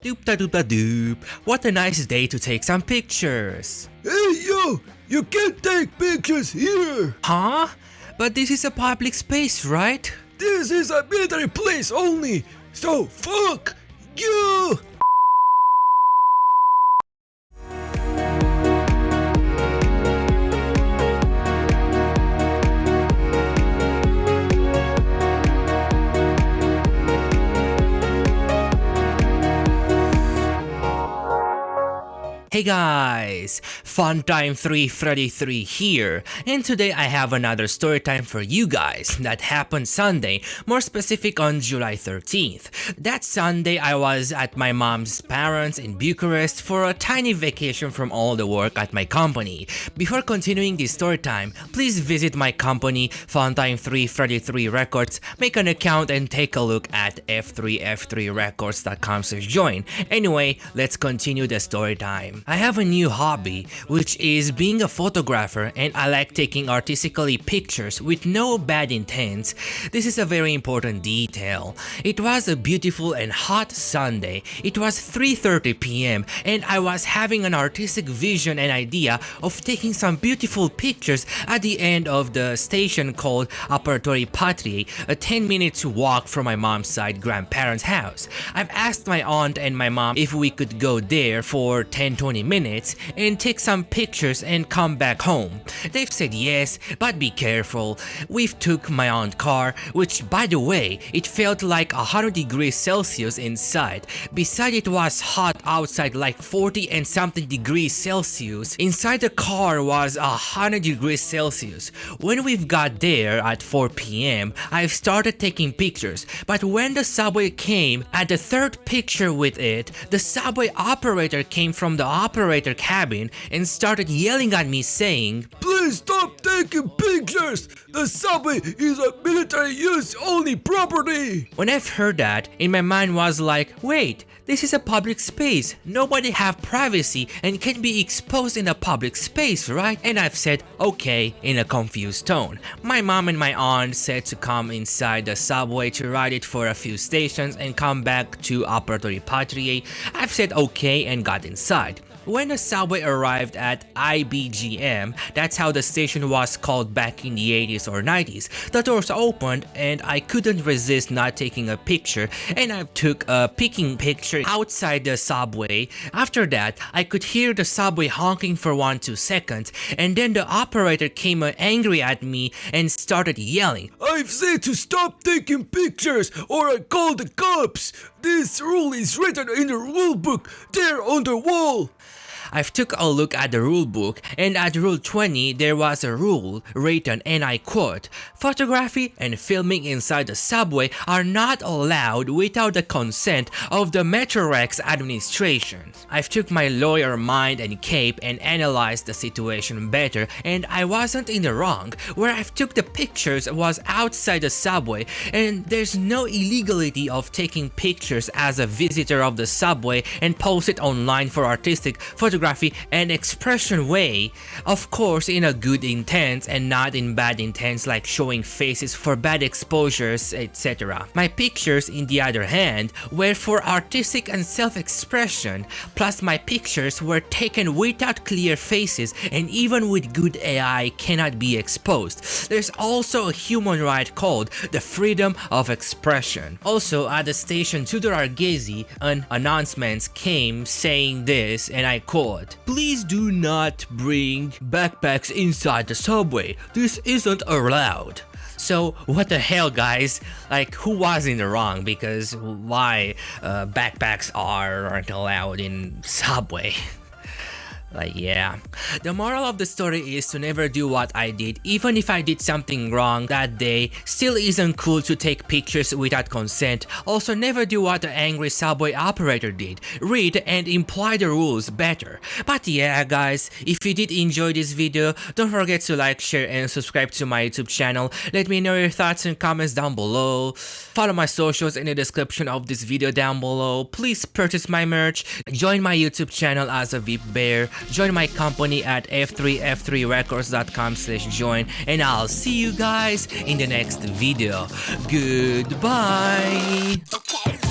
Doop da doop da doop. What a nice day to take some pictures. Hey yo, you can't take pictures here. Huh? But this is a public space, right? This is a military place only. So fuck you. Hey guys, Funtime 333 here, and today I have another story time for you guys that happened Sunday, more specific on July 13th. That Sunday I was at my mom's parents in Bucharest for a tiny vacation from all the work at my company./Before continuing this story time, please visit my company Funtime 333 Records, make an account and take a look at f3f3records.com/join. Anyway, let's continue the story time. I have a new hobby, which is being a photographer, and I like taking artistically pictures with no bad intents. This is a very important detail. It was a beautiful and hot Sunday. It was 3:30 p.m. and I was having an artistic vision and idea of taking some beautiful pictures at the end of the station called Apărătorii Patriei, a 10 minutes walk from my mom's side grandparents' house. I've asked my aunt and my mom if we could go there for 10-20 minutes and take some pictures and come back home. They've said yes, but be careful. We've took my aunt's car, which by the way, it felt like 100 degrees Celsius inside. Besides, it was hot outside, like 40 and something degrees Celsius. Inside the car was 100 degrees Celsius. When we've got there at 4 p.m, I've started taking pictures, but when the subway came, at the third picture with it, the subway operator came from the operator cabin and started yelling at me saying, Please stop taking pictures. The subway is a military use only property. When I've heard that, in my mind was like, wait, this is a public space. Nobody have privacy and can be exposed in a public space, right? And I've said, okay, in a confused tone. My mom and my aunt said to come inside the subway to ride it for a few stations and come back to Apărătorii Patriei. I've said okay and got inside. When the subway arrived at IBGM, that's how the station was called back in the 80s or 90s, the doors opened and I couldn't resist not taking a picture, and I took a picking picture outside the subway. After that, I could hear the subway honking for 1-2 seconds, and then the operator came angry at me and started yelling, I've said to stop taking pictures or I call the cops. This rule is written in the rule book there on the wall. I've took a look at the rule book, and at rule 20 there was a rule written, and I quote, photography and filming inside the subway are not allowed without the consent of the Metrorex administration. I've took my lawyer mind and cape and analyzed the situation better, and I wasn't in the wrong. Where I've took the pictures was outside the subway, and there's no illegality of taking pictures as a visitor of the subway and post it online for artistic photography and expression way, of course in a good intent and not in bad intents like showing faces for bad exposures, etc. My pictures, in the other hand, were for artistic and self-expression, plus my pictures were taken without clear faces and even with good AI cannot be exposed. There's also a human right called the freedom of expression. Also at the station Tudor Arghezi, an announcement came saying this, and I quote, please do not bring backpacks inside the subway. This isn't allowed. So what the hell, guys? Like, who was in the wrong? Because why backpacks aren't allowed in subway? Like, yeah. The moral of the story is to never do what I did. Even if I did something wrong that day, still isn't cool to take pictures without consent. Also, never do what the angry subway operator did. Read and imply the rules better. But yeah, guys, if you did enjoy this video, don't forget to like, share, and subscribe to my YouTube channel. Let me know your thoughts and comments down below. Follow my socials in the description of this video down below. Please purchase my merch. Join my YouTube channel as a VIP bear. Join my company at f3f3records.com/join, and I'll see you guys in the next video. Goodbye! Okay.